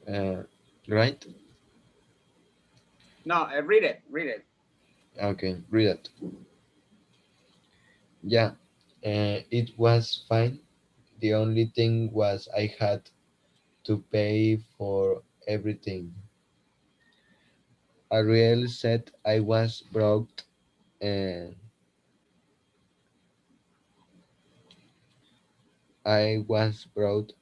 Uh, right? No, read it. Read it. Okay, read it. Yeah, it was fine. The only thing was I had to pay for everything. Ariel said I was broke and I was broke.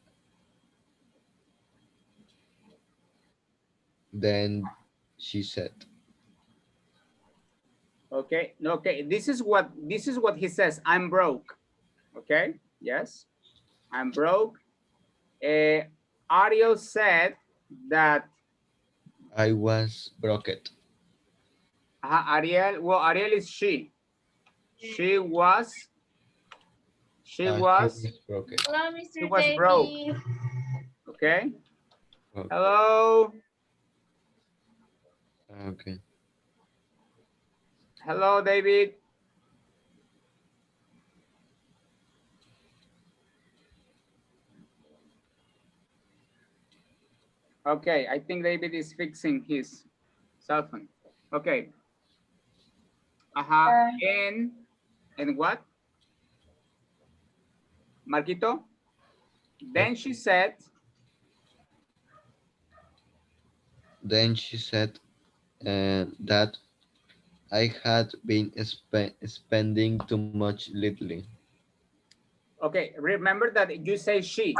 Then she said, Okay. Okay. This is what he says. I'm broke. Okay. Yes. I'm broke. Uh, Ariel said that I was broke. Ariel. Well, Ariel is she. She was. She She was. was broke. Hello, She Mr. was broke. David. Okay. Okay. Hello. Okay. Hello, David. Okay. I think David is fixing his cell phone. Okay. Uh, And what? Marquito. Yep. Then she said. Then she said that I had been spending too much lately. Okay. Remember that you say she.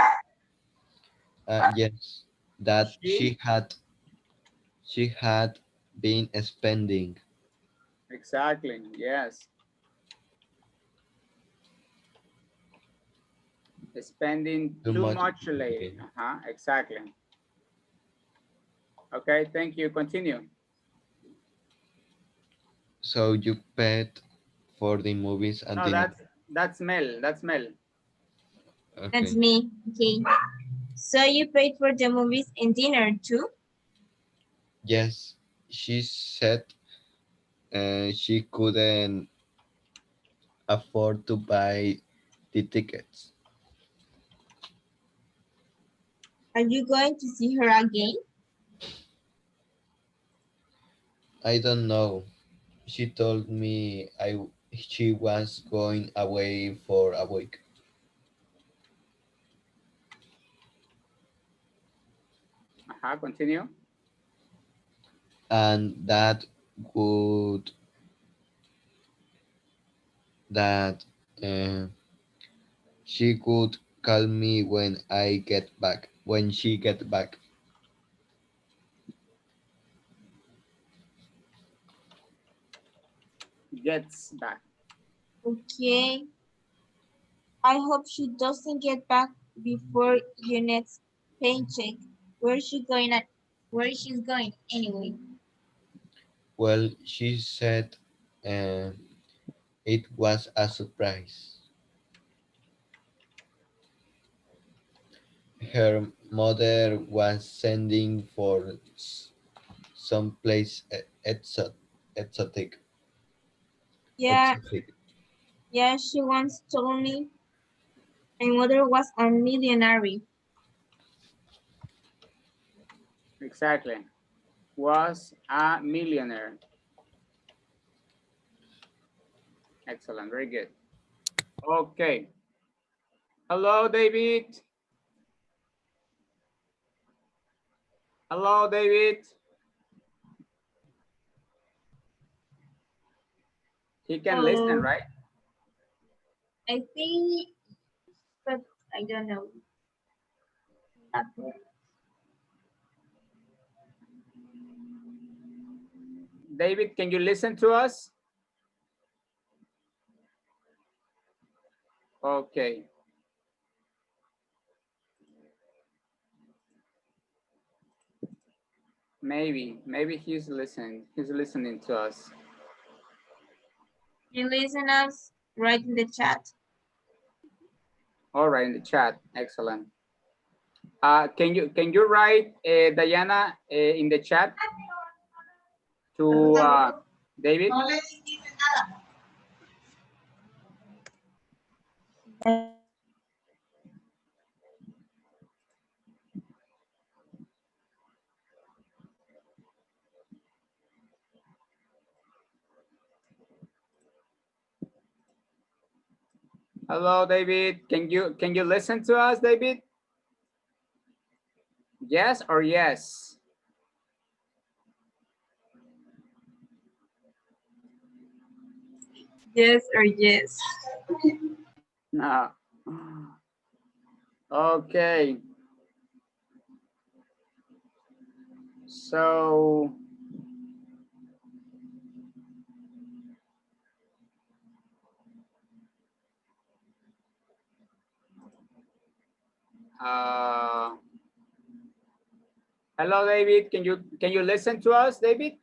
Yes, that She. she had been spending Exactly. Yes. Spending too too much much late. lately. Exactly. Okay, thank you. Continue. So you paid for the movies and No, dinner. that's Mel. That's Mel. that's Okay. me. Okay. So you paid for the movies and dinner too? Yes, she said she couldn't afford to buy the tickets. Are you going to see her again? I don't know. She told me she was going away for a week Continue. and would that uh, she could call me when I get back. When she get back. Gets back. Okay. I hope she doesn't get back before your next paycheck. Where's she going at? Where she's going anyway? Well, she said uh, it was a surprise. Her mother was sending for someplace exotic. Yeah, Exotic. yeah, she once told me my mother was a millionaire. Exactly. Was a millionaire. Excellent. Very good. Okay. Hello, David. Hello, David. He can listen, Oh, right? I think, but I don't know. David, can you listen to us? Okay. Maybe he's listening. He's listening to us. You listen us, write in the chat. All right, in the chat. Excellent. Can you write Diana in the chat to David? No le dijiste nada. Hello, David. Can you listen to us, David? Yes or yes? Yes or yes. No. Okay. So uh hello, David. Can you listen to us, David?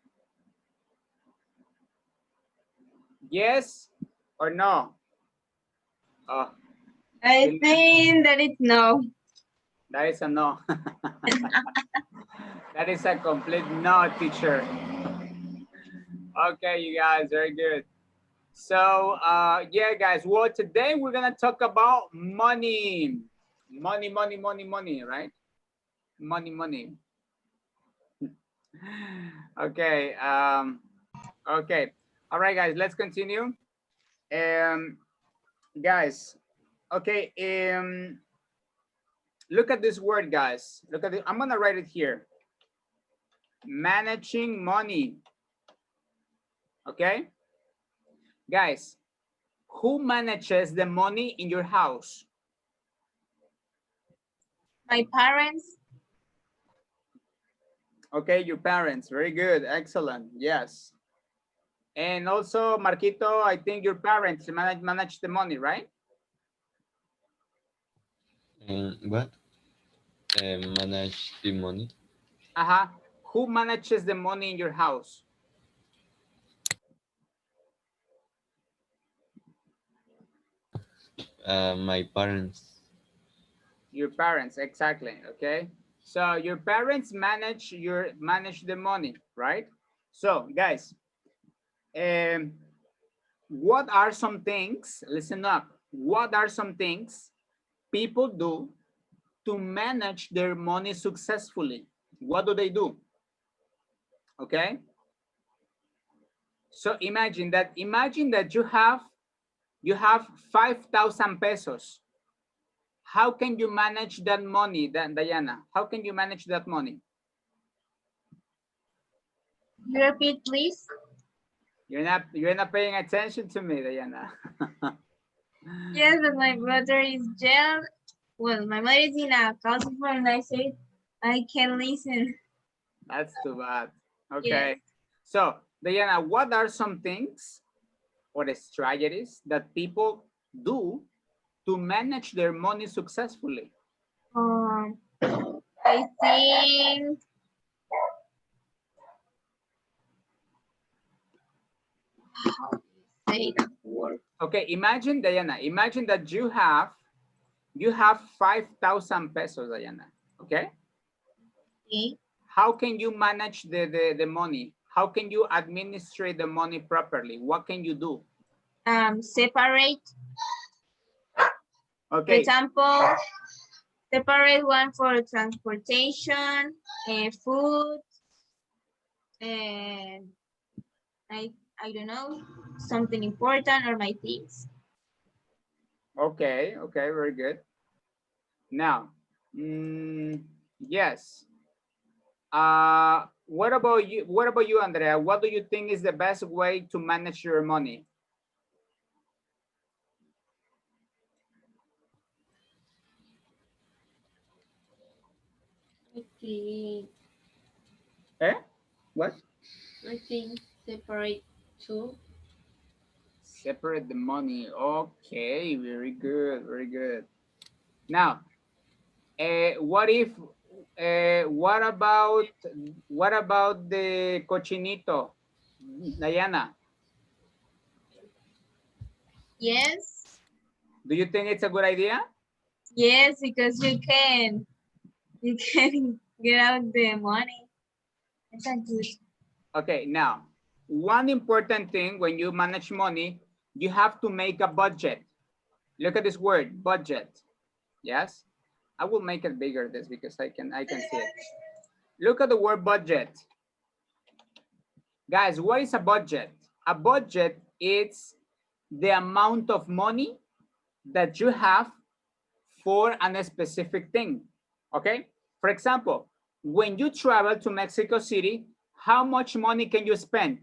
Yes or no? Oh, I still think that it's no. that is a no. That is a complete no, teacher. Okay, you guys, very good. So yeah, guys. Well, today we're gonna talk about money, money, right? Money. Okay. Okay. All right, guys. Let's continue. Um, guys. Okay. Look at this word, guys. Look at it. I'm gonna write it here. Managing money. Okay, guys. Who manages the money in your house? My parents. Okay, your parents. Very good. Excellent. Yes. And also, Marquito, I think your parents manage the money, right? What? Manage the money? Uh-huh. Who manages the money in your house? My parents. Your parents, exactly. Okay. So your parents manage the money, right? So guys, um, what are some things, listen up, what are some things people do to manage their money successfully? What do they do? Okay. So imagine that you have 5,000 pesos. How can you manage that money, Diana? How can you manage that money? You repeat, please. You're not paying attention to me, Diana. Yes, but my brother is jailed. Well, my mother is in a council and I said I can listen. That's too bad. Yes. Okay. So, Diana, what are some things or strategies that people do to manage their money successfully? Um, I think how do you say that word? Okay, imagine, Diana, imagine that you have 5,000 pesos, Diana. Okay? Okay. How can you manage the money? How can you administrate the money properly? What can you do? Separate. For Okay. example, separate one for transportation, food, and I don't know, something important or my things. Okay, very good. Now, yes. What about you? What about you, Andrea? What do you think is the best way to manage your money? I think Eh? What? separate two. Separate the money. Okay, very good, very good. Now, what about the cochinito, Diana? Yes, Do you think it's a good idea? yes, because you can get out the money. It's a good. Okay, now, one important thing when you manage money, you have to make a budget. Look at this word, budget. Yes, I will make it bigger this because I can see it. Look at the word budget. Guys, what is a budget? A budget is the amount of money that you have for a specific thing. Okay? For example, when you travel to Mexico City, how much money can you spend?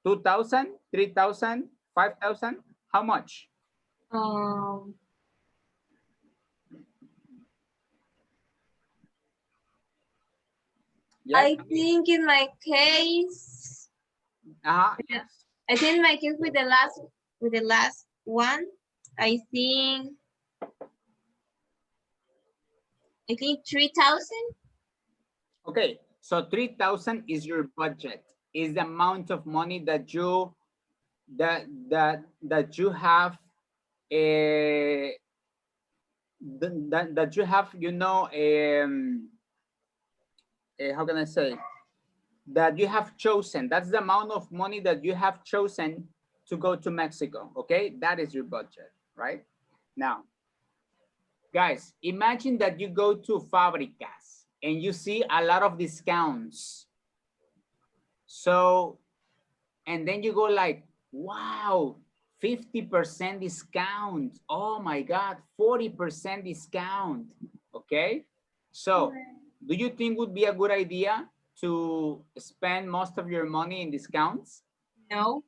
2,000, 3,000, 5,000? How much? Um, Yes. I think in my case, Yes. I think in my case with the last one, I think 3,000. Okay. So 3,000 is your budget. Is the amount of money that you have that you have, how can I say, that you have chosen. That's the amount of money that you have chosen to go to Mexico. Okay, that is your budget, right? Now, guys, imagine that you go to Fabricas and you see a lot of discounts. So, and then you go like, wow, 50% discount. Oh my God, 40% discount. Okay. So do you think would be a good idea to spend most of your money in discounts? No,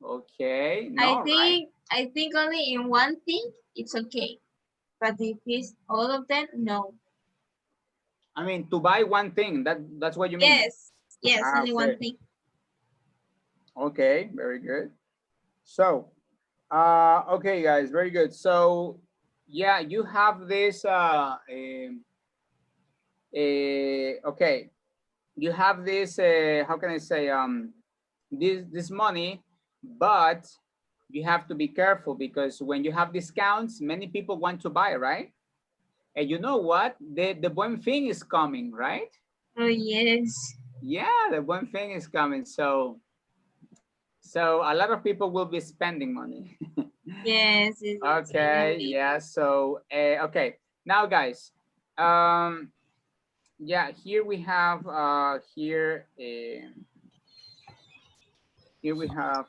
Okay. No, right? I think only in one thing it's okay, but if it's all of them, no. I mean, to buy one thing, that's what you mean. Yes, Ah, only one okay. thing. Okay, very good. So, okay, guys, very good. So, yeah, you have this, okay, you have this, how can I say, this money, but you have to be careful because when you have discounts, many people want to buy, right? And you know what? The Buen Fin is coming, right? Oh yes. Yeah, the Buen Fin is coming. So a lot of people will be spending money. Yes, it's gonna Okay, be. yeah, so, okay. Now, guys, yeah, here we have, here we have,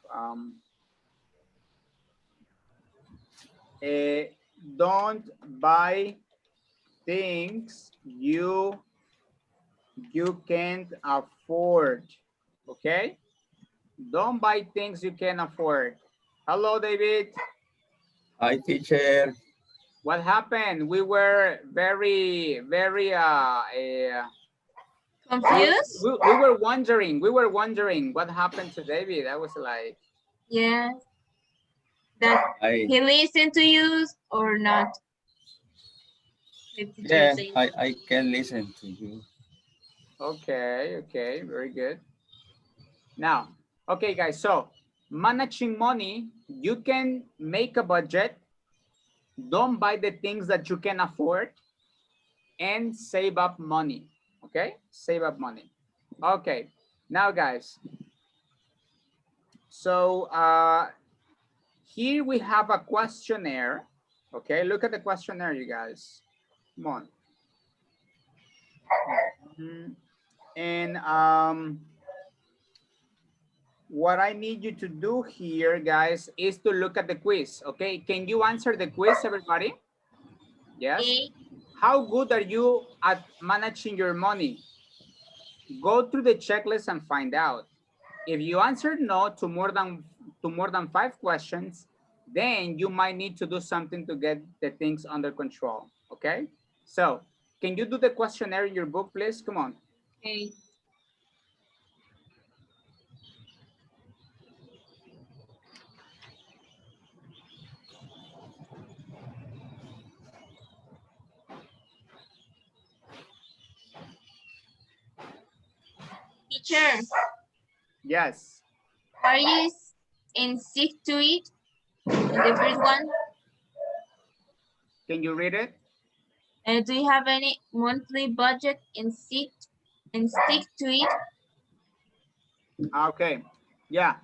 don't buy things you can't afford. Okay, don't buy things you can afford. Hello, David. Hi, teacher. What happened? We were very Confused? we were wondering what happened to David. I was like, Yes. That I he listened to you or not? The teacher yeah, says. I can listen to you. okay, very good. Now, okay, guys, so managing money, you can make a budget, don't buy the things that you can afford, and save up money. Okay, save up money. Okay, now, guys, so here we have a questionnaire. Okay, look at the questionnaire, you guys. Come on. And what I need you to do here, guys, is to look at the quiz. Okay, can you answer the quiz, everybody? Yes. Okay. How good are you at managing your money? Go through the checklist and find out. If you answer no to more than 5 questions, then you might need to do something to get the things under control. Okay. So, can you do the questionnaire in your book, please? Come on. Okay. Teacher, Yes. are you in sick to it? The first one. Can you read it? Do you have any monthly budget and stick to it? Okay. Yeah.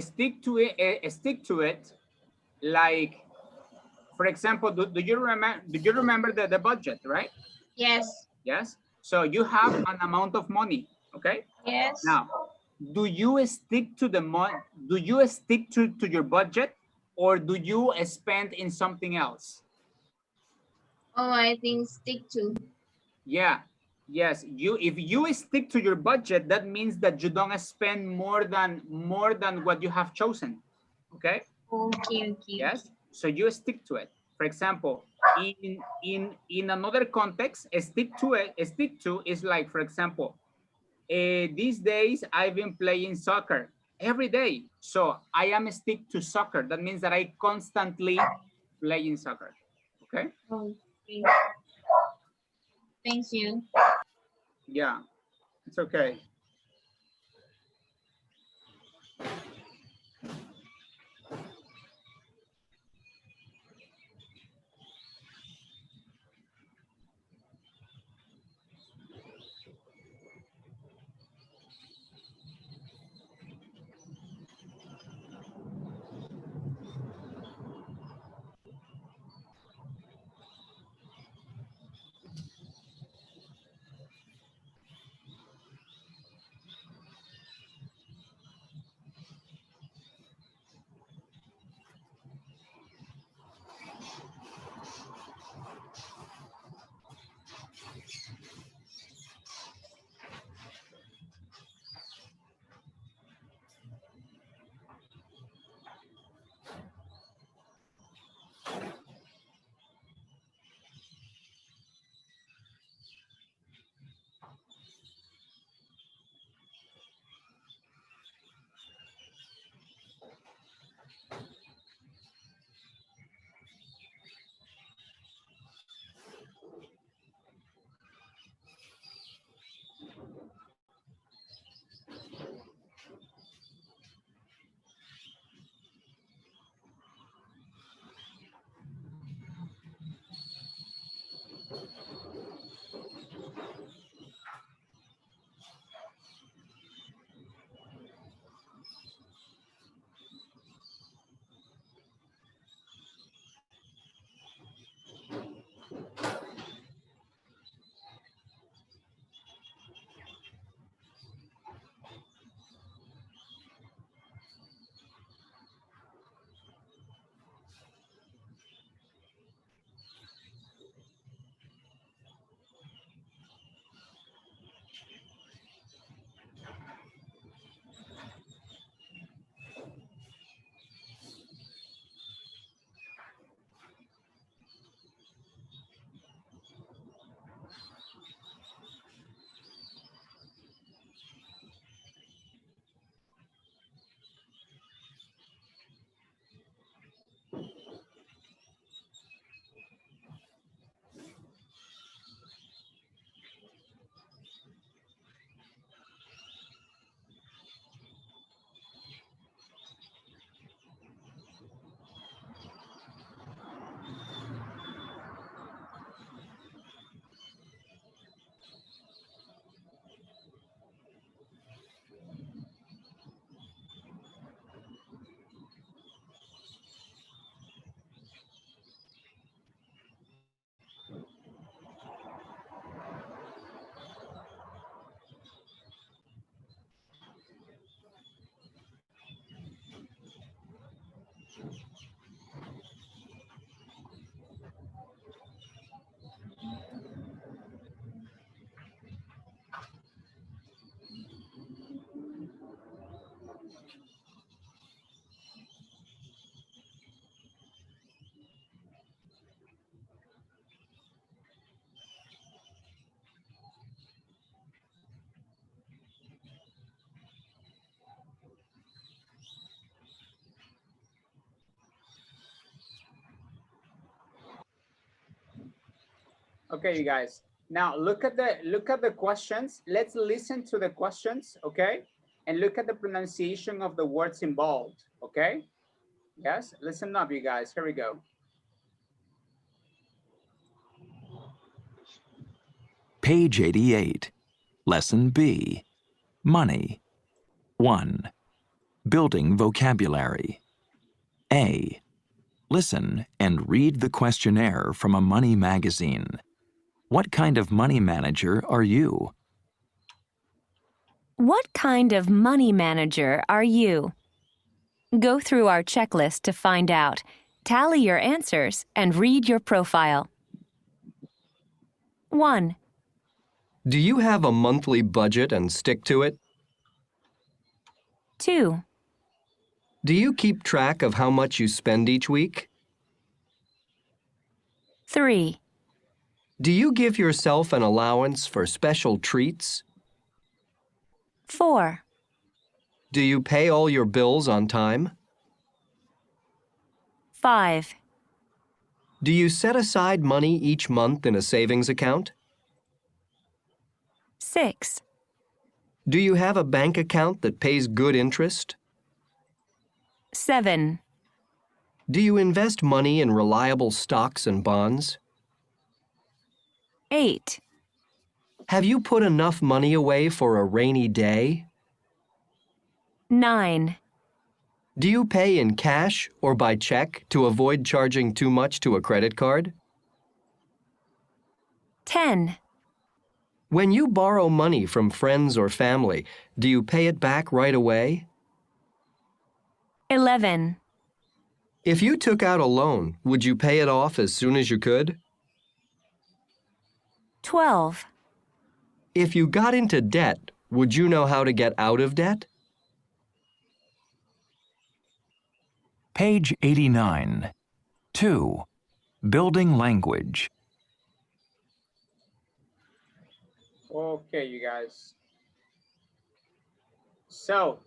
Stick to it. Stick to it. Like, for example, do you remember the budget, right? Yes. Yes. So you have an amount of money. Okay. Yes. Now, do you stick to the do you stick to your budget, or do you spend in something else? Oh, I think stick to. Yeah, yes. If you stick to your budget, that means that you don't spend more than what you have chosen. Okay. Okay, okay. Yes. So you stick to it. For example, in another context, stick to it. Stick to is like, for example, these days I've been playing soccer every day. So I am stick to soccer. That means that I constantly play in soccer. Okay. Okay. Thank you. Yeah, it's okay. Okay, you guys. Now look at the questions. Let's listen to the questions, okay? And look at the pronunciation of the words involved, okay? Yes, listen up, you guys. Here we go. Page 88. Lesson B. Money. 1. Building vocabulary. A. Listen and read the questionnaire from a money magazine. What kind of money manager are you? What kind of money manager are you? Go through our checklist to find out. Tally your answers and read your profile. 1, Do you have a monthly budget and stick to it? 2, Do you keep track of how much you spend each week? 3, Do you give yourself an allowance for special treats? 4, Do you pay all your bills on time? 5, Do you set aside money each month in a savings account? 6, Do you have a bank account that pays good interest? 7, Do you invest money in reliable stocks and bonds? 8, Have you put enough money away for a rainy day? 9, Do you pay in cash or by check to avoid charging too much to a credit card? 10, When you borrow money from friends or family, do you pay it back right away? 11, If you took out a loan, would you pay it off as soon as you could? 12, If you got into debt, would you know how to get out of debt? Page 89. 2. Building language. Okay, you guys. So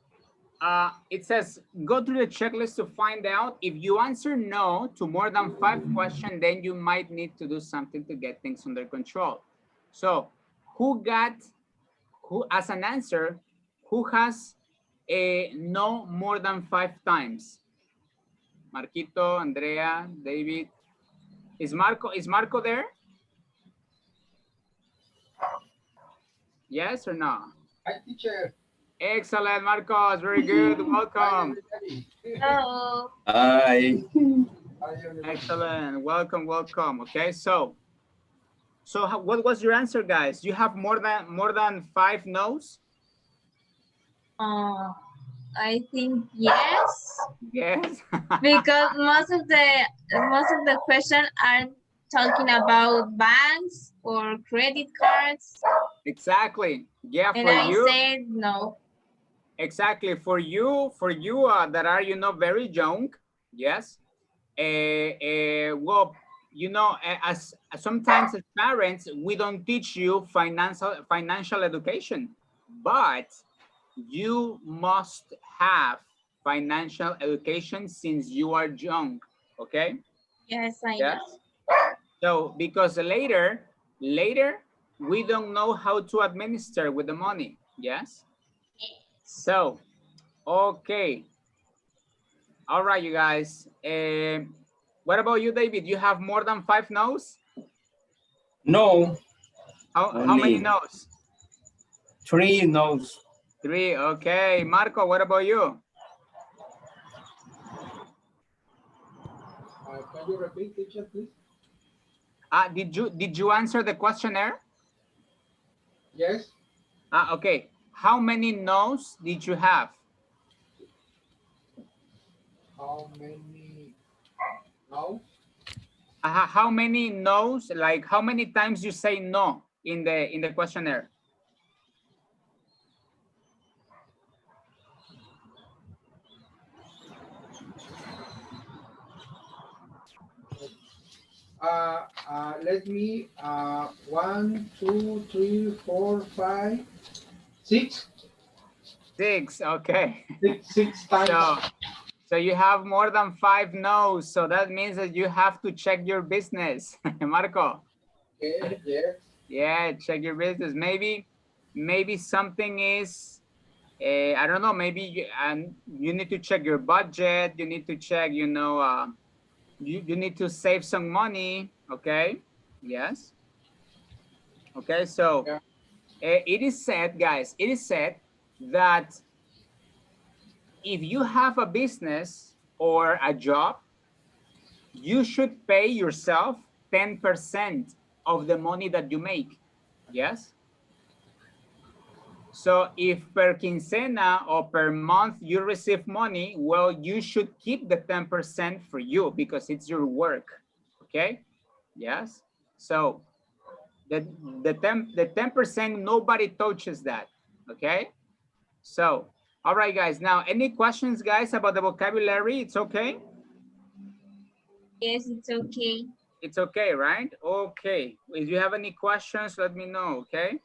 it says go through the checklist to find out. If you answer no to more than 5 questions, then you might need to do something to get things under control. So who as an answer, who has a no more than 5 times? Marquito, Andrea, David. Is Marco there? Yes or no? Hi, teacher. Excellent, Marcos. Very good. Welcome. Hello. Hi. Excellent. Welcome, welcome. Okay, so what was your answer, guys? You have more than 5 no's? I think yes, Yes. because most of the questions are talking about banks or credit cards, Exactly. Yeah, and for I you. said no. Exactly. For you that are, very young. Yes. Well, as sometimes as parents, we don't teach you financial education, but you must have financial education since you are young. Okay. Yes, I Yes. know. So because later we don't know how to administer with the money. Yes. So, okay. All right, you guys. What about you, David? You have more than 5 no's? No, How many Only. no's? 3 no's. 3. Okay. Marco, what about you? Can you repeat, teacher, please? Did you answer the questionnaire? Yes. Okay. How many no's did you have? How many? No. How many no's? Like how many times you say no in the questionnaire? Let me 1, 2, 3, 4, 5, 6. 6. Okay. Six times. So you have more than 5 no's. So that means that you have to check your business, Marco. Okay, yes. Yeah, check your business. Maybe something is, I don't know, maybe you need to check your budget. You need to check, you need to save some money. Okay. Yes. Okay. So Yeah. it is said, guys, it is said that if you have a business or a job, you should pay yourself 10% of the money that you make. Yes. So if per quincena or per month you receive money, well, you should keep the 10% for you because it's your work, okay? Yes, so the 10% nobody touches that, okay? So, all right, guys, now any questions, guys, about the vocabulary? It's okay? Yes, it's okay. It's okay, right? Okay, if you have any questions, let me know, okay?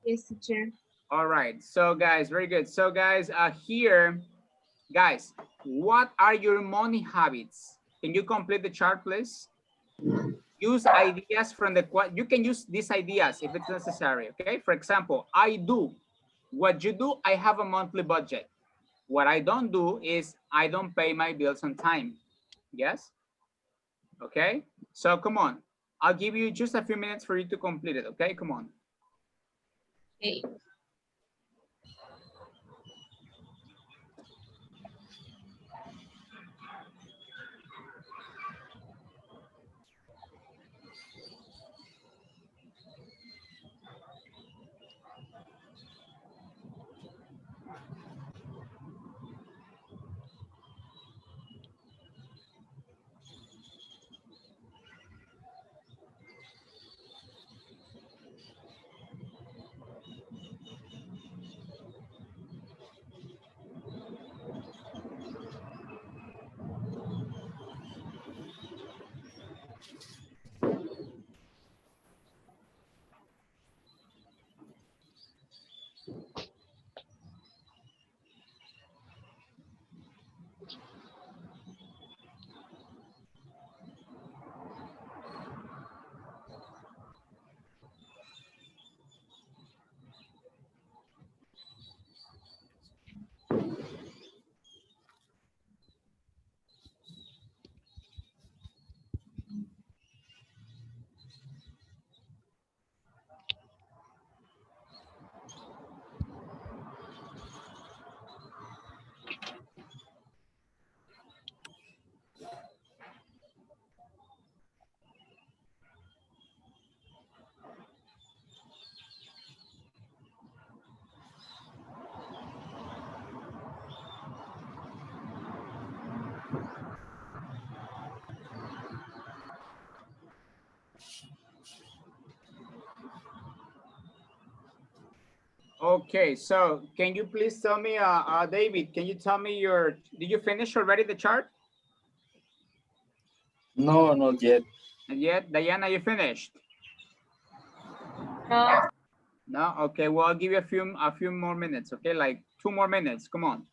Yes, teacher. All right, so guys, very good. So guys, here, guys, what are your money habits? Can you complete the chart, please? Use ideas from the, you can use these ideas if it's necessary, okay? For example, I do. What you do, I have a monthly budget. What I don't do is I don't pay my bills on time. Yes? Okay? So come on. I'll give you just a few minutes for you to complete it, okay? Come on. Okay. Okay, so can you please tell me, David, can you tell me did you finish already the chart? No, not yet. And yet, Diana, you finished? No, No? Okay, well, I'll give you a few more minutes, okay? Like 2 more minutes, come on.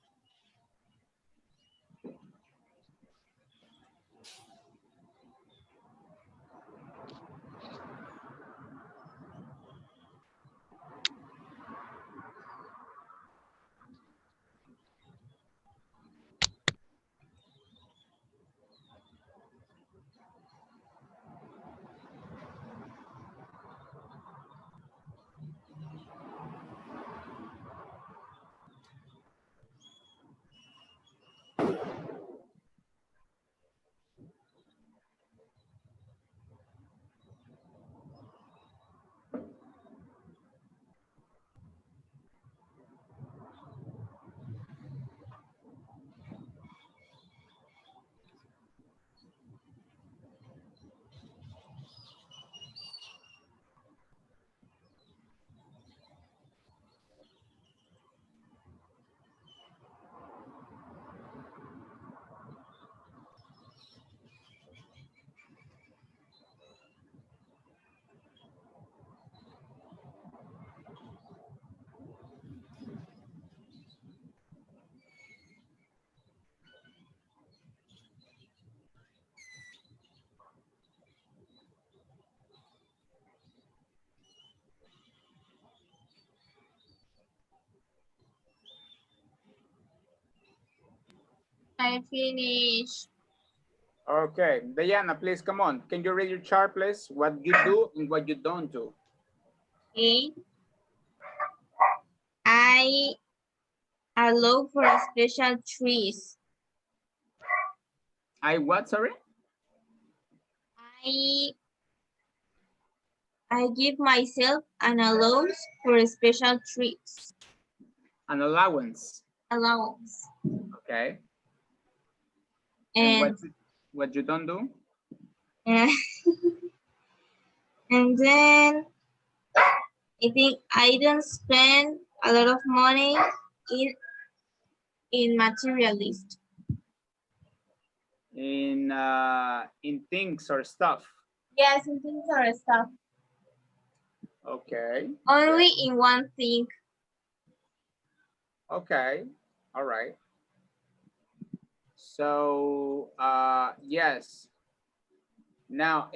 I finished. Okay, Diana, please come on. Can you read your chart, please? What you do and what you don't do. Okay. I allow for a special trees. I what, sorry? I I give myself an allowance for special trips. An allowance. Allowance. Okay. And And what you don't do? and then I think I don't spend a lot of money in materialist. In things or stuff. Yes, in things or stuff. Okay. Only in one thing. Okay. All right. So yes. Now,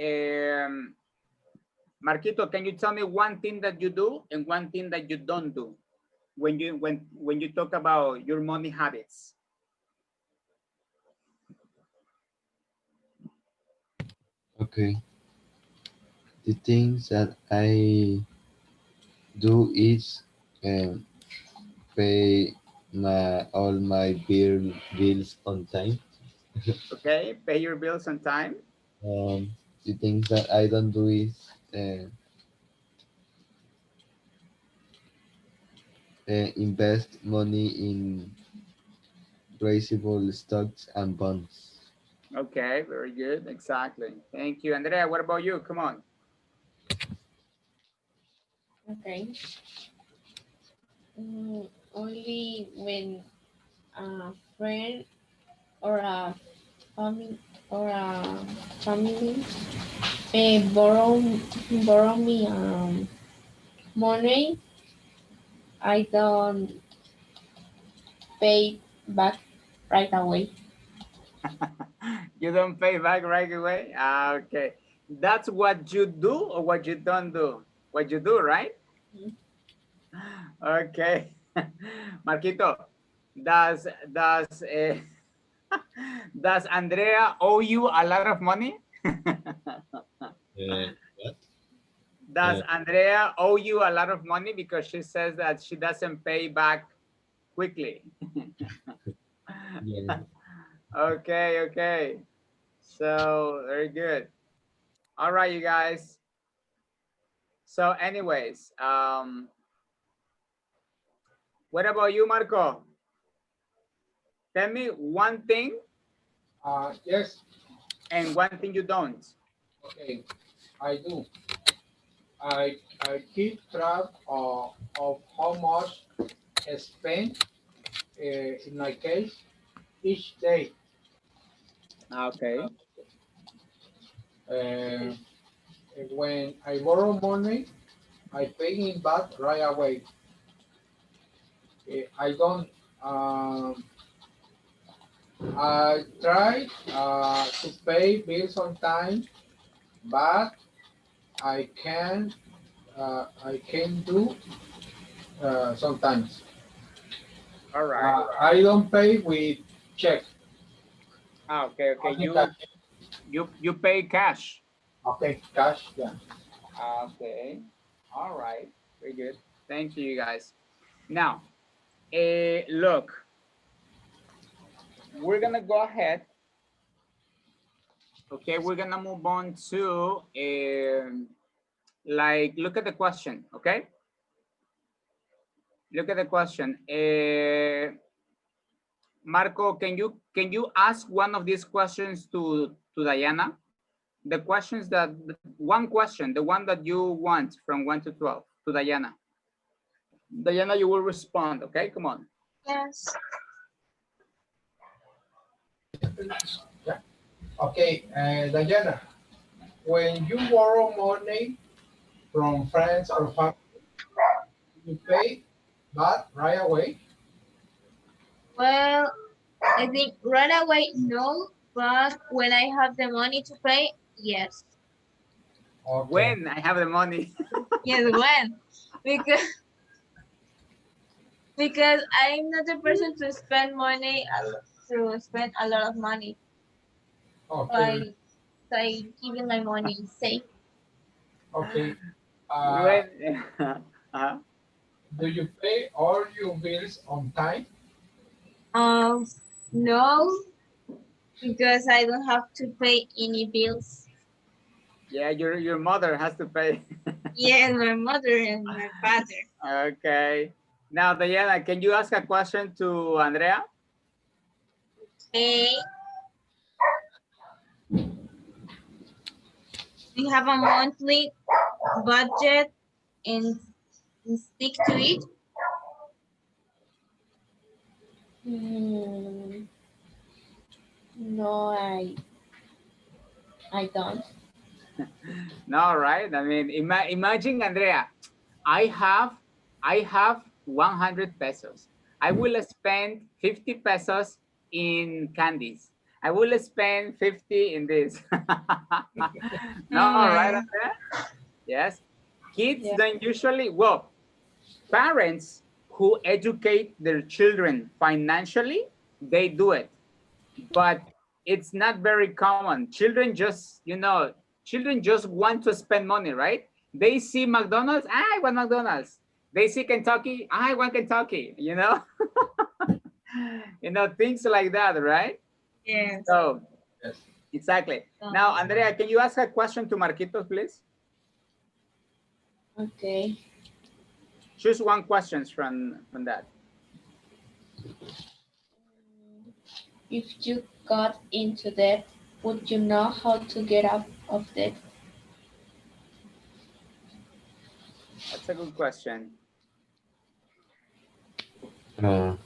Marquito, can you tell me one thing that you do and one thing that you don't do when you talk about your money habits? Okay. The things that I do is um, pay all my bills on time. Okay, pay your bills on time. The things that I don't do is invest money in raisable stocks and bonds. Okay, very good. Exactly. Thank you. Andrea, what about you? Come on. Okay. Only when a friend or a family or a family borrow me money, I don't pay back right away. You don't pay back right away? Ah, okay. That's what you do or what you don't do? What you do, right? Okay. Marquito, does does Andrea owe you a lot of money? What? Does Andrea owe you a lot of money because she says that she doesn't pay back quickly? Yeah. Okay, okay. So very good. All right, you guys. So anyways, what about you, Marco? Tell me one thing Yes, and one thing you don't. okay, I do. I keep track of how much I spend, in my case, each day. Okay. Uh, when I borrow money, I pay it back right away. I don't. I try to pay bills on time, but I can I can do sometimes. All right. I don't pay with check. Okay, okay. Only cash. You pay cash. Okay, cash. Yeah. Okay. All right. Very good. Thank you, you guys. Now, look, we're gonna go ahead. Okay, we're gonna move on to like look at the question. Okay, look at the question. Marco, can you ask one of these questions to Diana? The questions that one question, the one that you want from 1 to 12 to Diana. Diana, you will respond. Okay, come on. Yes. Yeah. Okay, Diana, when you borrow money from friends or family, you pay that right away. Well, I think right away, no, but when I have the money to pay, yes. Okay. When I have the money. Yes, when? Because because I'm not the person to spend money to spend a lot of money. Okay. By giving my money safe. Okay. When Do you pay all your bills on time? No, because I don't have to pay any bills. yeah, your mother has to pay. Yes, my mother and my father. Okay. Now, Diana, can you ask a question to Andrea? Okay. We have a monthly budget and stick to it. Hmm, no, I don't. No, right? I mean, imagine, Andrea, I have I have 100 pesos. I will spend 50 pesos in candies. I will spend 50 in this. No, right, Mm, Andrea? Yes. Kids Yeah. don't usually, well, parents who educate their children financially, they do it. But it's not very common. Children just want to spend money, right? They see McDonald's, I want McDonald's. They see Kentucky, I want Kentucky, things like that, right? yes. So, Yes. exactly. Now, Andrea, can you ask a question to Marquitos, please? Okay. Choose one question from that. If you got into debt, would you know how to get out of debt? That's a good question. Uh,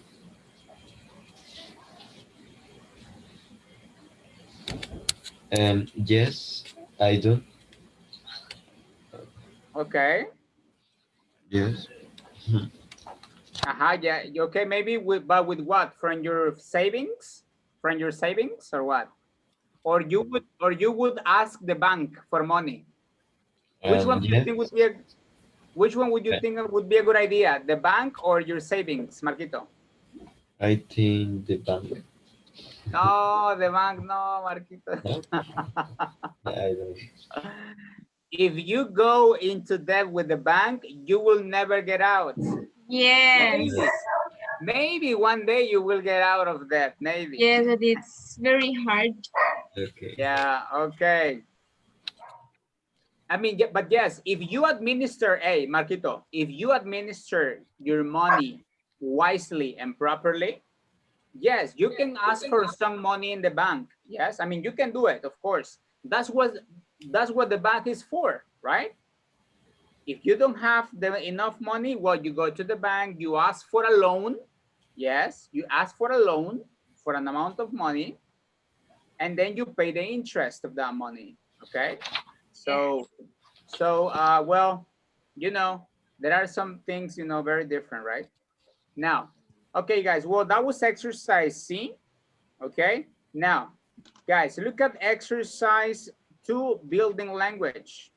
yes, I do. Okay. Yes. Yeah. Okay, maybe but with what? From your savings? From your savings or what? Or you would ask the bank for money. Which one do you Yes, think would be which one would you think would be a good idea? The bank or your savings, Marquito? I think the bank. No, the bank, no, Marquito. No, I don't. If you go into debt with the bank, you will never get out. Yes. Maybe, maybe one day you will get out of debt. Maybe. Yes, but it's very hard. Okay. Yeah. Okay. I mean, but yes, if you administer, Marquito, if you administer your money wisely and properly, yes, you can ask for some money in the bank. Yes, I mean, you can do it, of course. That's what the bank is for, right? If you don't have enough money, well, you go to the bank, you ask for a loan. Yes, you ask for a loan for an amount of money, and then you pay the interest of that money. Okay, so well, you know, there are some things, very different, right? Now, okay, guys, well, that was exercise C. Okay, now, guys, look at exercise 2, building language.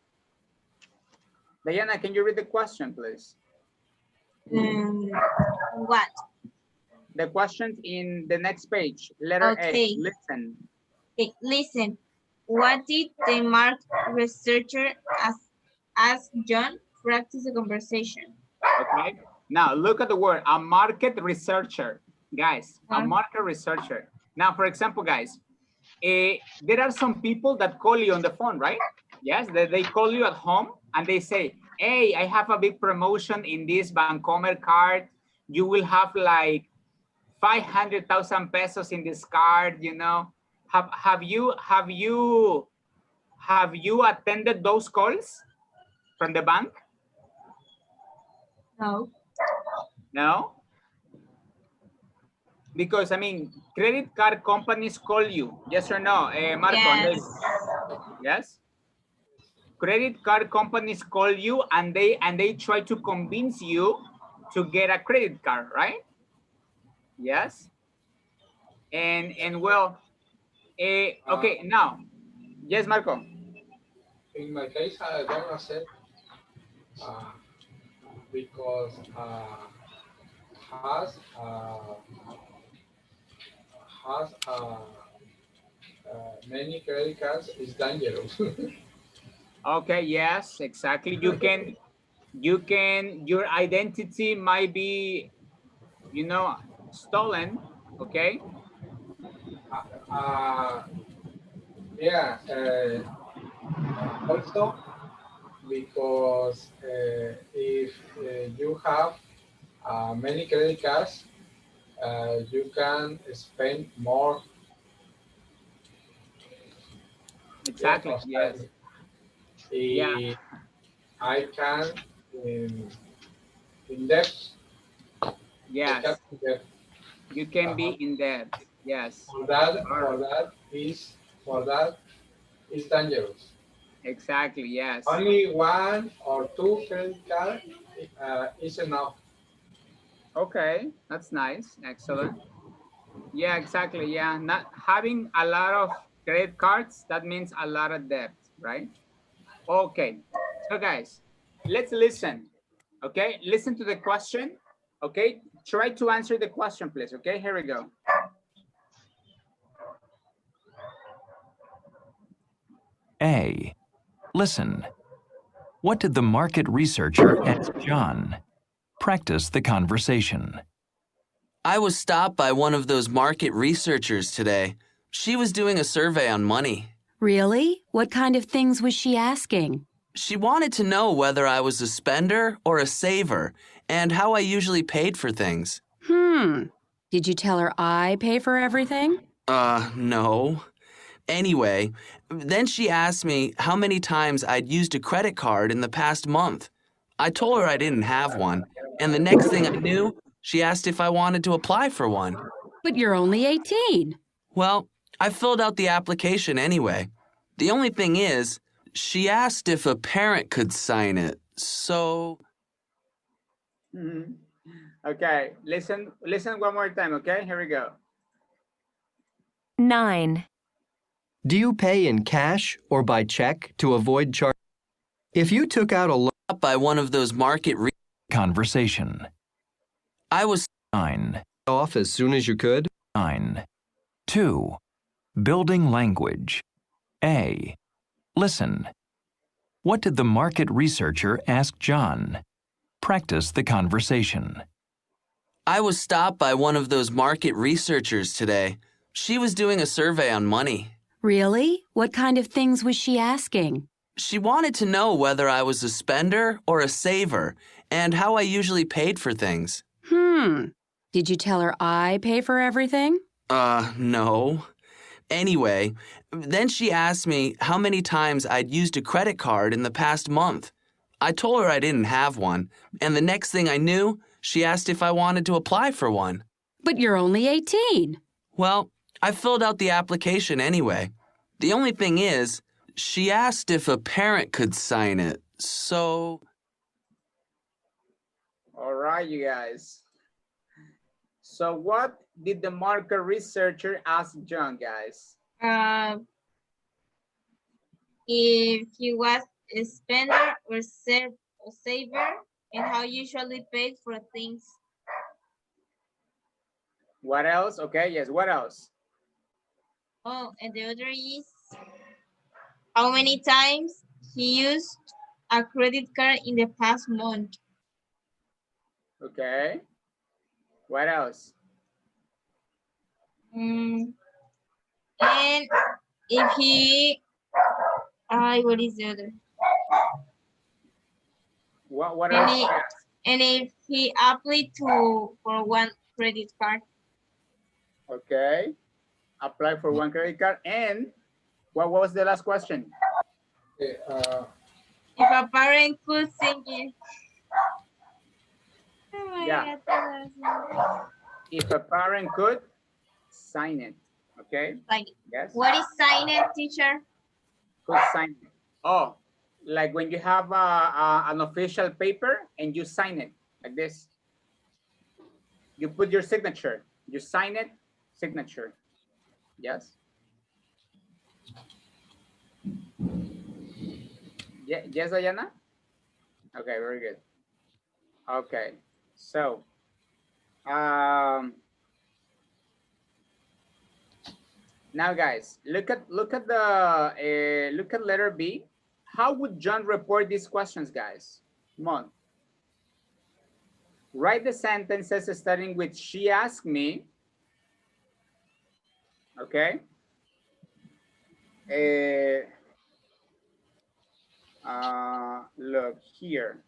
Diana, can you read the question, please? What? The questions in the next page. Letter A, Okay. listen. Okay, listen. What did the market researcher ask John? Practice the conversation. Okay. Now look at the word, a market researcher. Guys, a market researcher. Now, for example, guys, there are some people that call you on the phone, right? Yes, they call you at home and they say, hey, I have a big promotion in this Bancomer card. You will have like 500,000 pesos in this card, Have you attended those calls from the bank? No. No? Because, I mean, credit card companies call you. Yes or no, Marco? Yes. Yes? Credit card companies call you and they try to convince you to get a credit card, right? Yes? And well, okay, now. Yes, Marco? In my case, I don't accept uh, because has many credit cards is dangerous. Okay, yes, exactly. Your identity might be, stolen, okay? uh, yeah. Also, because if you have many credit cards, you can spend more. Yeah, Exactly. o sea, Yes. Yeah. y I can in debt. I can Yes. in debt. You can be Uh-huh. in debt. Yes. For that, All for right. that for that is dangerous. Exactly. Yes. Only one or two credit card is enough. Okay. That's nice. Excellent. Yeah, exactly. Yeah. Not having a lot of credit cards, that means a lot of debt, right? Okay. So guys, let's listen. Okay. Listen to the question. Okay. Try to answer the question, please. Okay. Here we go. A. Listen. What did the market researcher ask John? Practice the conversation. I was stopped by one of those market researchers today. She was doing a survey on money. Really? What kind of things was she asking? She wanted to know whether I was a spender or a saver and how I usually paid for things. Did you tell her I pay for everything? No. Anyway, then she asked me how many times I'd used a credit card in the past month. I told her I didn't have one, and the next thing I knew, she asked if I wanted to apply for one. But you're only 18. Well, I filled out the application anyway. The only thing is, she asked if a parent could sign it, so... Mhm. Okay. Listen one more time. Okay. Here we go. 9. Do you pay in cash or by check to avoid charge? If you took out a loan by one of those market Conversation. I was 9. off as soon as you could, 9. 2. Building language. A. Listen. What did the market researcher ask John? Practice the conversation. I was stopped by one of those market researchers today. She was doing a survey on money. Really? What kind of things was she asking? She wanted to know whether I was a spender or a saver and how I usually paid for things. Did you tell her I pay for everything? No. Anyway, then she asked me how many times I'd used a credit card in the past month. I told her I didn't have one, and the next thing I knew, she asked if I wanted to apply for one. But you're only 18. Well, I filled out the application anyway. The only thing is, she asked if a parent could sign it, so... All right, you guys. So what did the market researcher ask John, guys? If he was a spender or saver, and how usually paid for things. What else? Okay, yes, what else? Oh, and the other is how many times he used a credit card in the past month. Okay. What else? And if he, what is the other? What And, else? and if he applied for one credit card. Okay. Apply for one credit card. And what was the last question? Okay, If a parent could sing it. Oh my Yeah. God. If a parent could sign it. Okay. Like, yes. What is sign it, teacher? Could sign it. Oh, like when you have an official paper and you sign it like this. You put your signature. You sign it, signature. Yes. Yeah, yes, Diana? Okay, very good. Okay, so now guys, look at the look at letter B. How would John report these questions, guys? Come on. Write the sentences starting with she asked me. Okay. Look here.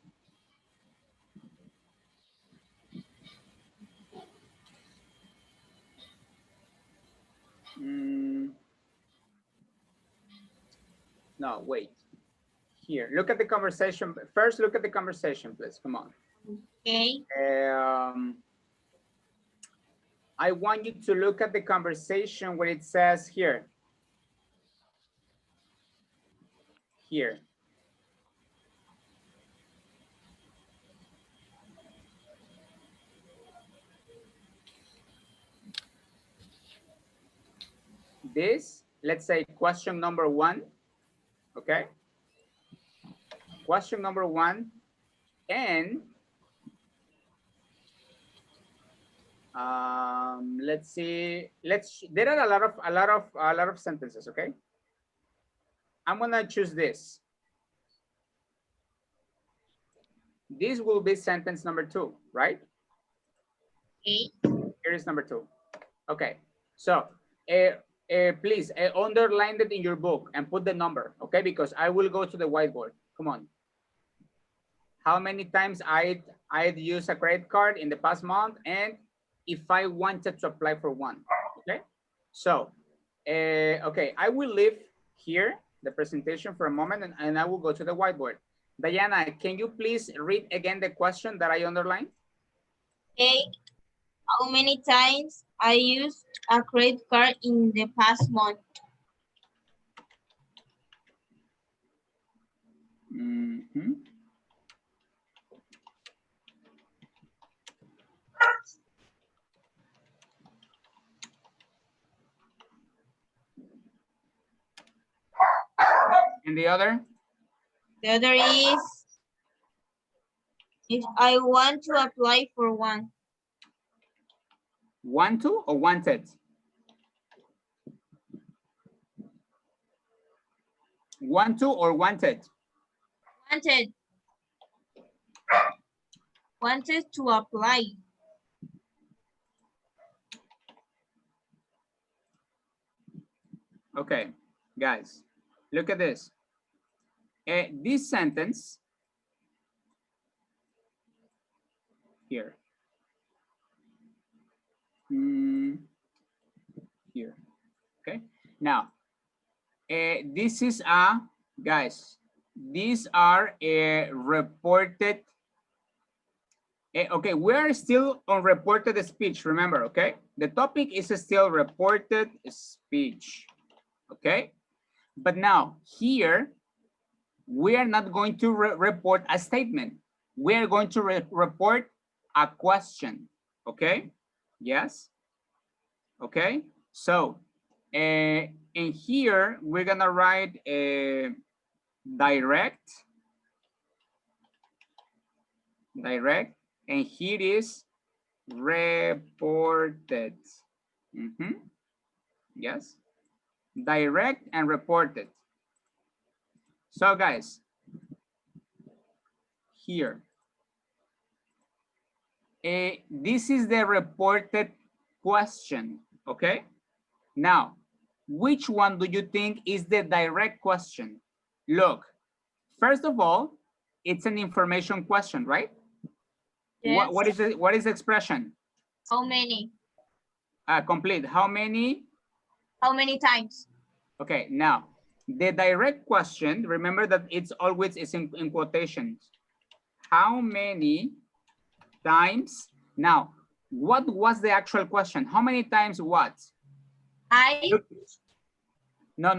No, wait. Here, look at the conversation. First, look at the conversation, please. Come on. Okay. I want you to look at the conversation where it says here. Here. This, let's say question number 1, okay? Question number 1, and let's see, there are a lot of sentences, okay? I'm gonna choose this. This will be sentence number 2, right? Okay. Here is number 2. Okay, so please underline it in your book and put the number, okay? Because I will go to the whiteboard. Come on. How many times I'd used a credit card in the past month, and if I wanted to apply for one, okay? So, okay, I will leave here the presentation for a moment, and I will go to the whiteboard. Diana, can you please read again the question that I underlined? Okay. How many times I used a credit card in the past month? Mm-hmm. And the other? The other is if I want to apply for one. Want to or wanted? Want to or wanted? Wanted. Wanted to apply. Okay, guys, look at this. This sentence here. Here, okay? Now, this is guys, these are reported. Okay, we're still on reported speech, remember, okay? The topic is still reported speech, okay? But now, here, we are not going to report a statement. We are going to report a question, okay? Yes? Okay, so in here, we're gonna write direct, and here is reported. Yes, direct and reported. So guys, here, this is the reported question, okay? Now, which one do you think is the direct question? Look, first of all, it's an information question, right? Yes. What is the expression? How many? Complete. How many? How many times? Okay, now, the direct question, remember that it's always is in quotations. How many times? Now, what was the actual question? How many times what? No.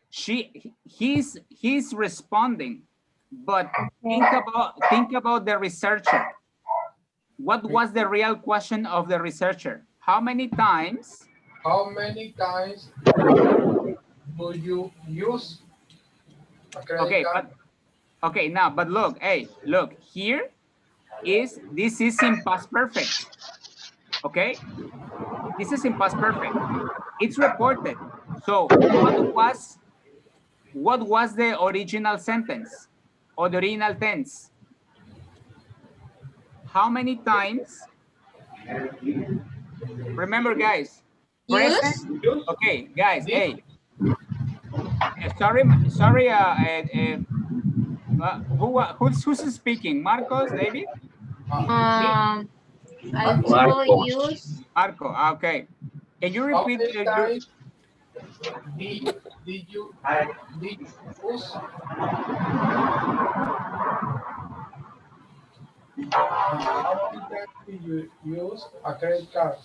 He's responding, but think about the researcher. What was the real question of the researcher? How many times? How many times do you use a credit card? Okay, now, but look, hey, look, here is, this is in past perfect, okay? This is in past perfect. It's reported. So what was the original sentence or the original tense? How many times? Remember, guys, present. Okay, guys, hey, Sorry. Who's speaking? Marcos, David? I will Marcos. use Marco. Okay. Can you How repeat many your? times did you use how many times did you use a credit card?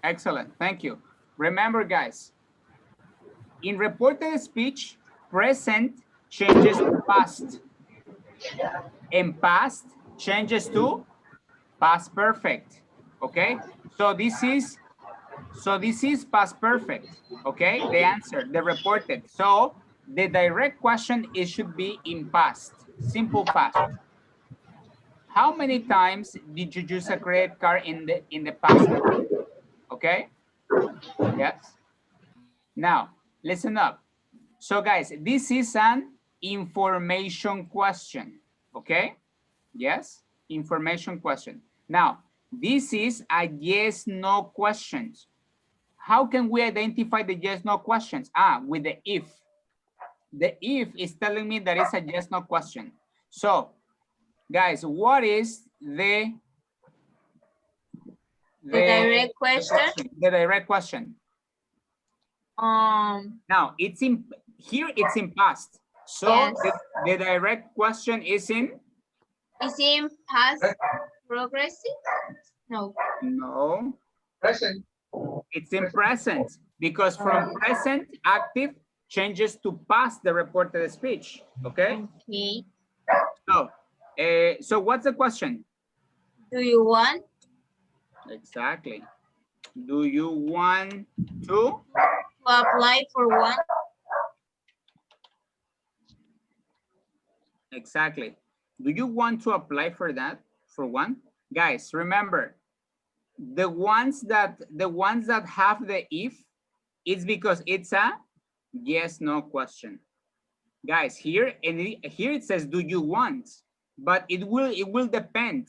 Excellent. Thank you. Remember, guys, in reported speech, present changes to past, and past changes to past perfect. Okay. So this is past perfect. Okay. The answer, the reported. So the direct question, it should be in past, simple past. How many times did you use a credit card in the past month? Okay. Yes. Now listen up. So guys, this is an information question. Okay. Yes. Information question. Now this is a yes no questions. How can we identify the yes no questions? With the if. The if is telling me that it's a yes no question. So guys, what is the direct question. The direct question. Um, Now it's in here, it's in past. So yes. the direct question is in? Is in past progressive? No. No. Present. It's in present, because from present active changes to past the reported speech. Okay. Okay. So what's the question? Do you want Exactly. Do you want to apply for one? Exactly. Do you want to apply for that, for one? Guys, remember, the ones that have the if, it's because it's a yes no question. Guys, here it says do you want, but it will depend.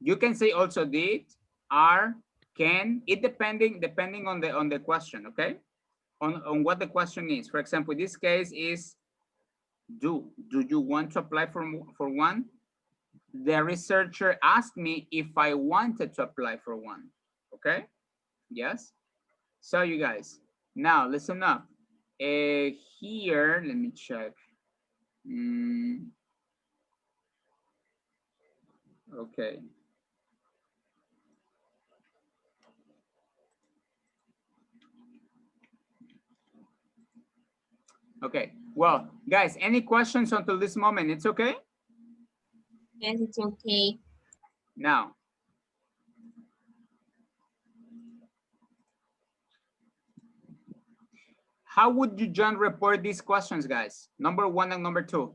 You can say also did, are, can, it depending on the question. Okay, on what the question is. For example, this case is do you want to apply for one? The researcher asked me if I wanted to apply for one. Okay. Yes. So you guys, now listen up. Here, let me check. Okay. Okay. Well, guys, any questions until this moment? It's okay? Yes, it's okay. Now, how would you John report these questions, guys? Number one and number two.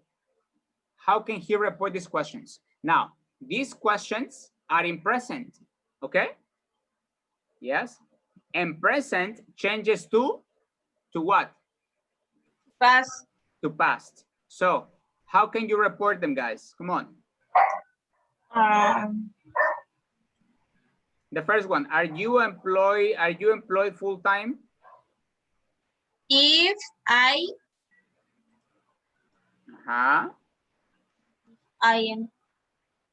How can he report these questions? Now, these questions are in present, okay? Yes. And present changes to what? Past. To past. So how can you report them, guys? Come on. The first one, are you employed full time? If I I am.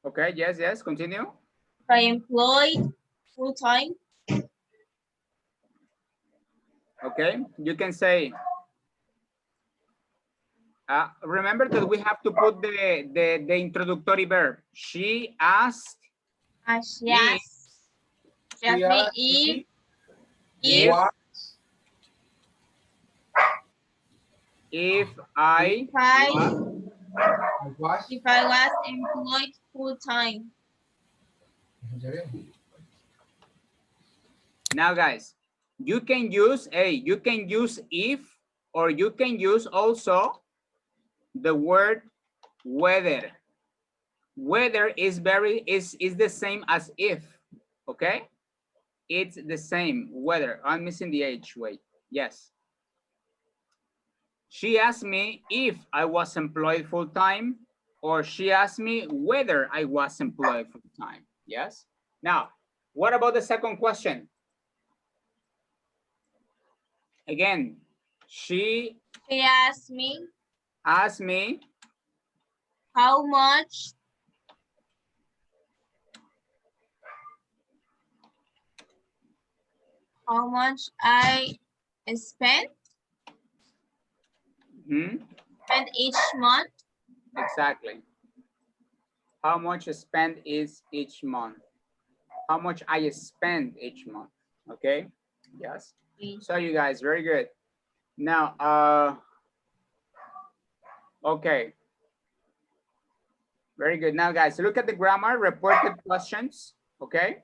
Okay, yes, continue. If I employed full time. Okay, you can say, remember that we have to put the introductory verb. She asked. She asked me if I was employed full time. Now, guys, you can use if, or you can use also the word whether. Whether is the same as if. Okay, it's the same. Whether. I'm missing the H. Wait. Yes. She asked me if I was employed full time. or she asked me whether I was employed full time. Yes. Now, what about the second question? Again, she asked me asked me how much I spent spend each month. Exactly. How much I spend is each month. How much I spend each month. Okay. Yes. So you guys, very good. Now, okay. Very good. Now, guys, look at the grammar, reported questions. Okay.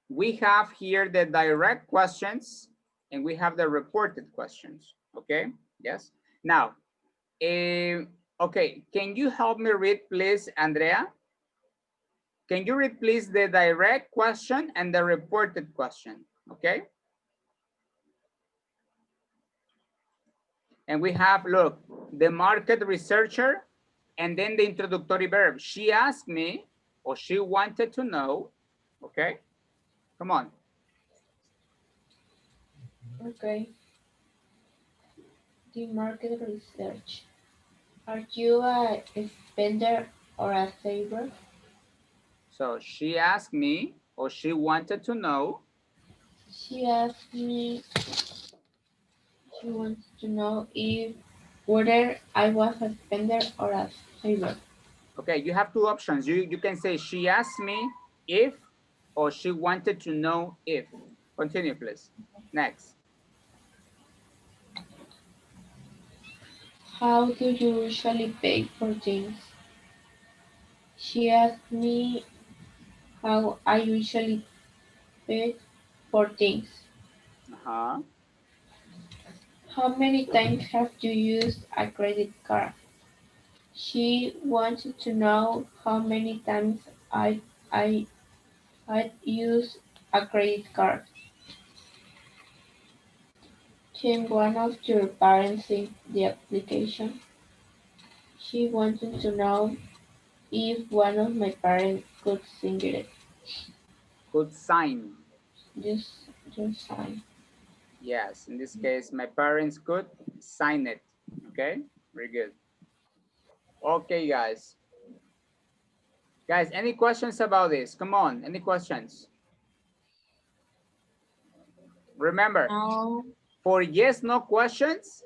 We have here the direct questions and we have the reported questions. Okay. Yes. Now, okay. Can you help me read, please, Andrea? Can you read, please, the direct question and the reported question? Okay. And we have, look, the market researcher and then the introductory verb. She asked me, or she wanted to know. Okay. Come on. Okay. The market research. Are you a spender or a saver? So she asked me, or she wanted to know. She asked me, she wants to know if whether I was a spender or a saver. Okay, you have two options. You can say she asked me if, or she wanted to know if. Continue, please. Next. How do you usually pay for things? She asked me how I usually pay for things. Uh-huh. How many times have you used a credit card? She wanted to know how many times I had used a credit card. Can one of your parents sign the application? She wanted to know if one of my parents could sign it. Could sign. Just sign. Yes, in this case, my parents could sign it. Okay, very good. Okay, guys. Guys, any questions about this? Come on, any questions? Remember, No. for yes, no questions,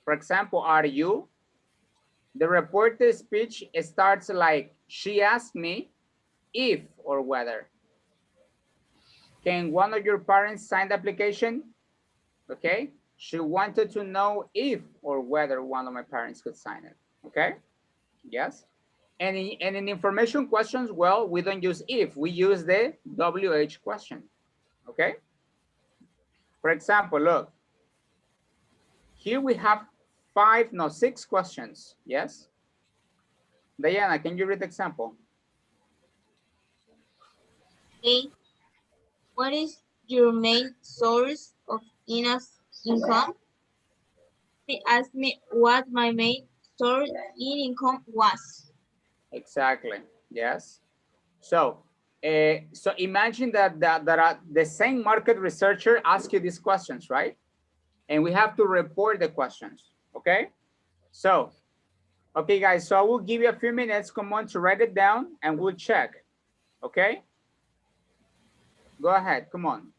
for example, are you? The reported speech starts like, she asked me if or whether. Can one of your parents sign the application? Okay, she wanted to know if or whether one of my parents could sign it. Okay, yes. And in information questions, well, we don't use if, we use the WH question. Okay. For example, look, here we have six questions. Yes. Diana, can you read the example? Okay. What is your main source of income? They asked me what my main source in income was. Exactly. Yes. So, so imagine that the same market researcher asks you these questions, right? And we have to report the questions. Okay. So, okay, guys. So I will give you a few minutes. Come on to write it down, and we'll check. Okay. Go ahead. Come on.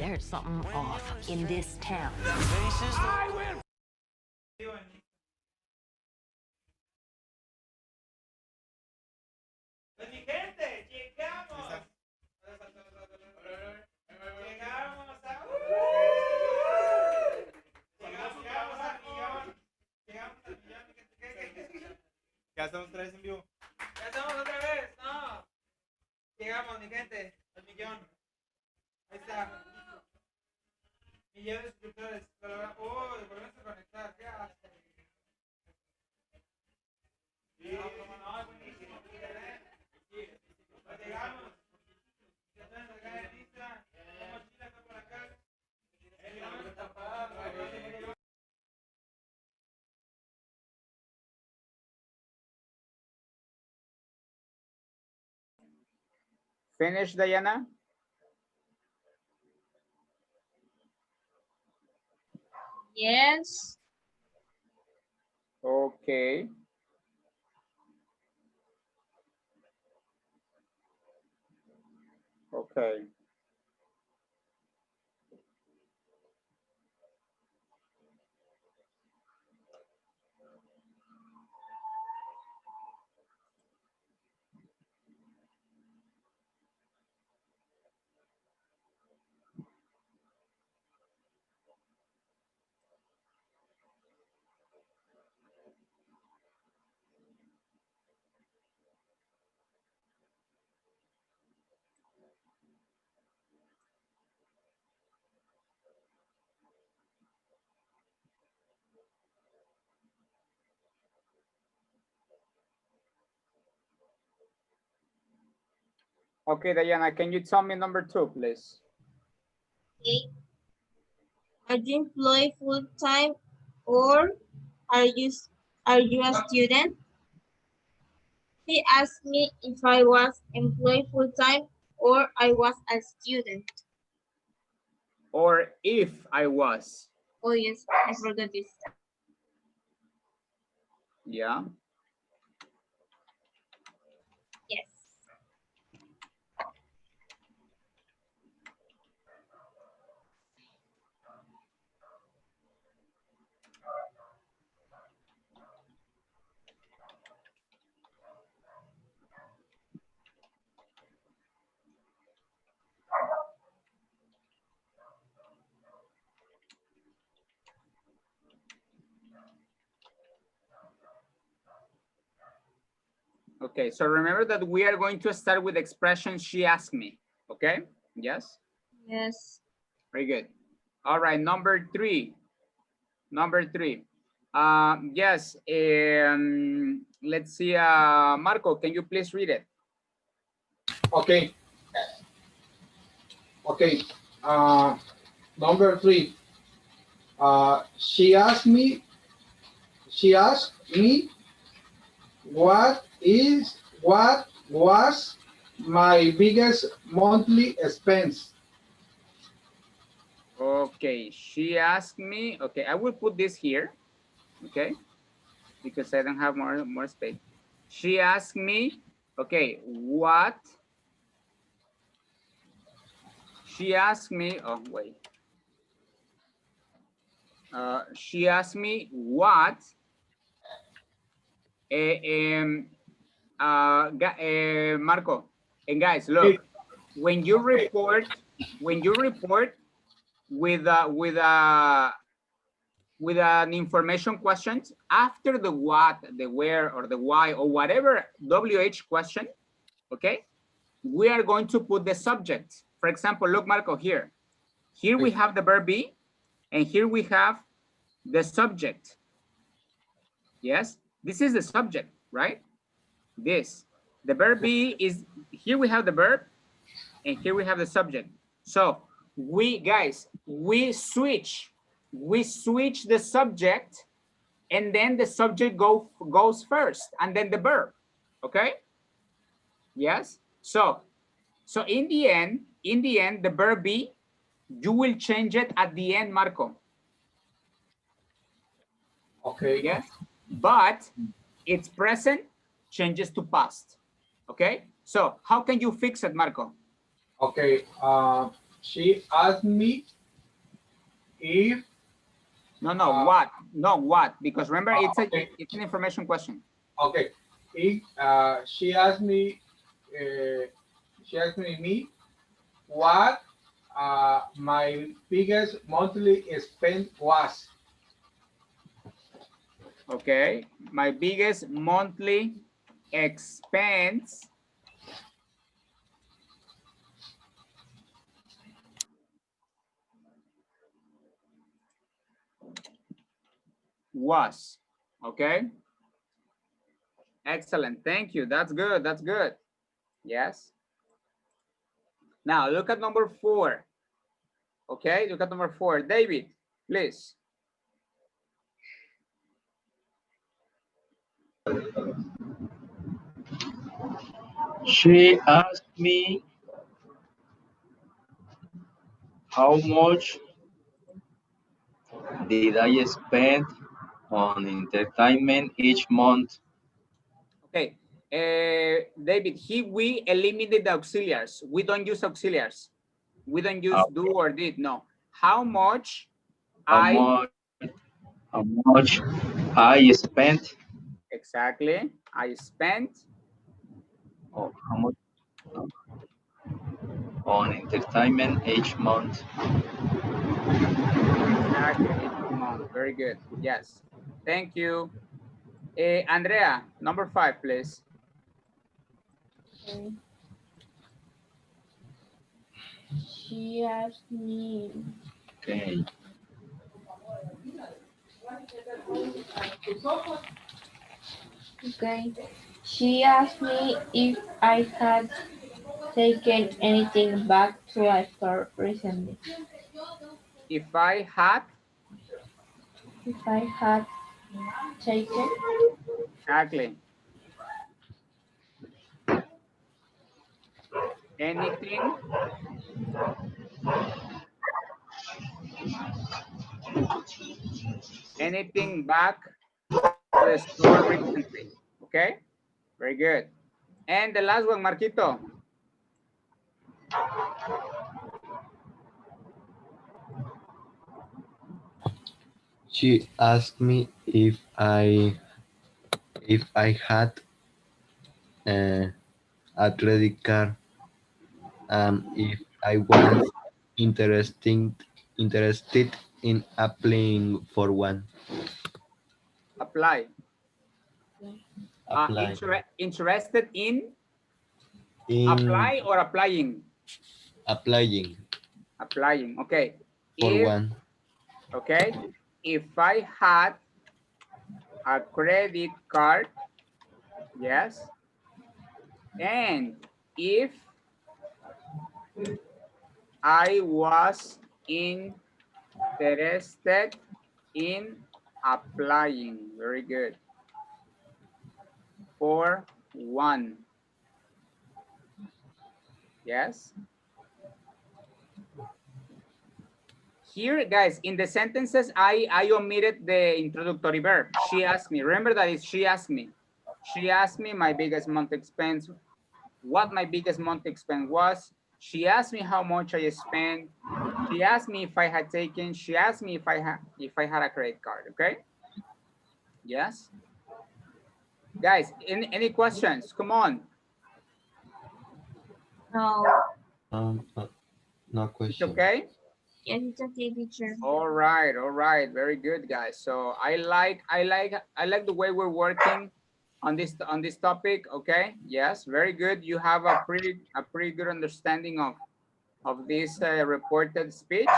There's something off in this town. Ya estamos otra vez en vivo. Ya estamos otra vez, no. Llegamos, mi gente, al millón. Ahí está. Millón de suscriptores. Oh, volvemos a conectar. ¿Qué hace? Sí, no, es buenísimo. Llegamos. Ya estamos acá en Instagram. Como Chile está por acá. Finish, Diana? Yes. Okay. Okay. Okay, Diana, can you tell me number 2, please? Okay. Are you employed full time or are you a student? He asked me if I was employed full time or I was a student. Or if I was. Oh yes, I forgot this. Yeah. Yes. Okay, so remember that we are going to start with the expression she asked me. Okay, yes? Yes. Very good. All right, number 3. Number 3. Yes, let's see, Marco, can you please read it? Okay. Okay. Number 3. She asked me what was my biggest monthly expense. Okay, she asked me, okay, I will put this here, okay, because I don't have more space. She asked me, okay, what? She asked me, oh, wait. She asked me what Marco, and guys, look, when you report with an information question, after the what, the where, or the why, or whatever WH question, okay, we are going to put the subject. For example, look, Marco, here. Here we have the verb be, and here we have the subject. Yes, this is the subject, right? This. The verb be is, here we have the verb, and here we have the subject. So we, guys, we switch the subject, and then the subject goes first, and then the verb, okay? Yes, so in the end, the verb be, you will change it at the end, Marco. Okay. Yes, but its present changes to past, okay? So how can you fix it, Marco? Okay. she asked me if what? No, what? Because remember, okay, it's an information question. okay. If she asked me, me what my biggest monthly spend was. Okay, my biggest monthly expense was. Okay, excellent. Thank you. That's good. That's good. Yes. Now look at number 4. Okay, look at number 4. David, please. She asked me how much did I spend on entertainment each month. Okay, David, we eliminated the auxiliaries. We don't use auxiliaries. We don't use do or did. No. How much How I much how much I spent exactly I spent or how much on entertainment each month. exactly each month. Very good. Yes. Thank you. Andrea, number 5, please. Okay. She asked me. Okay. Okay. She asked me if I had taken anything back to a store recently. If I had If I had taken exactly anything back to the store recently. Okay. Very good. And the last one, Marquito. She asked me if I had uh, a credit card, if I was interested in applying for one. Apply. Apply Interested in in apply or applying? applying Applying. Okay. for If one. okay, if I had a credit card, yes, and if I was interested in applying. Very good. For one. Yes. Here, guys, in the sentences, I omitted the introductory verb. She asked me. Remember that is she asked me. She asked me my biggest month expense, what my biggest month expense was. She asked me how much I spent. She asked me if I had taken. She asked me if I had a credit card. Okay. Yes. Guys, any questions? Come on. No. No, no It's question. okay. Yes, it's okay, teacher. All right, very good, guys. So I like the way we're working on this topic. Okay, yes, very good. You have a pretty good understanding of this reported speech.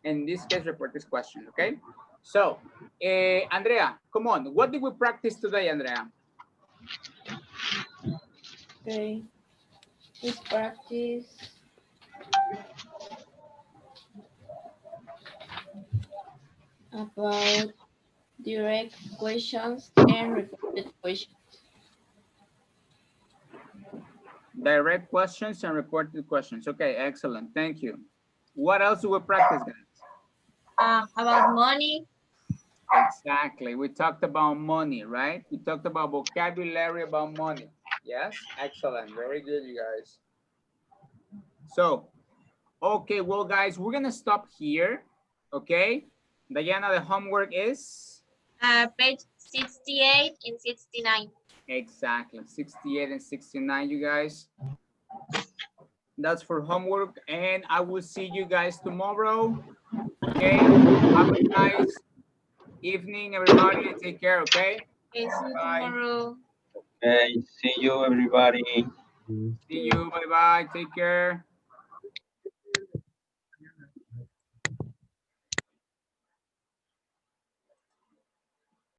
In this case, reported question. Okay, so Andrea, come on. What did we practice today, Andrea? okay, we practice about direct questions and repeated questions. Direct questions and reported questions. Okay, excellent. Thank you. What else do we practice, guys? About money. Exactly. We talked about money, right? We talked about vocabulary about money. Yes, excellent. Very good, you guys. So, Okay, well, guys, we're gonna stop here. Okay, Diana, the homework is Page 68 and 69. exactly 68 and 69, you guys. That's for homework, and I will see you guys tomorrow. Okay, have a nice evening, everybody, and take care. Okay, Okay, see you bye. tomorrow. Okay, see you everybody. See you. Bye bye. Take care.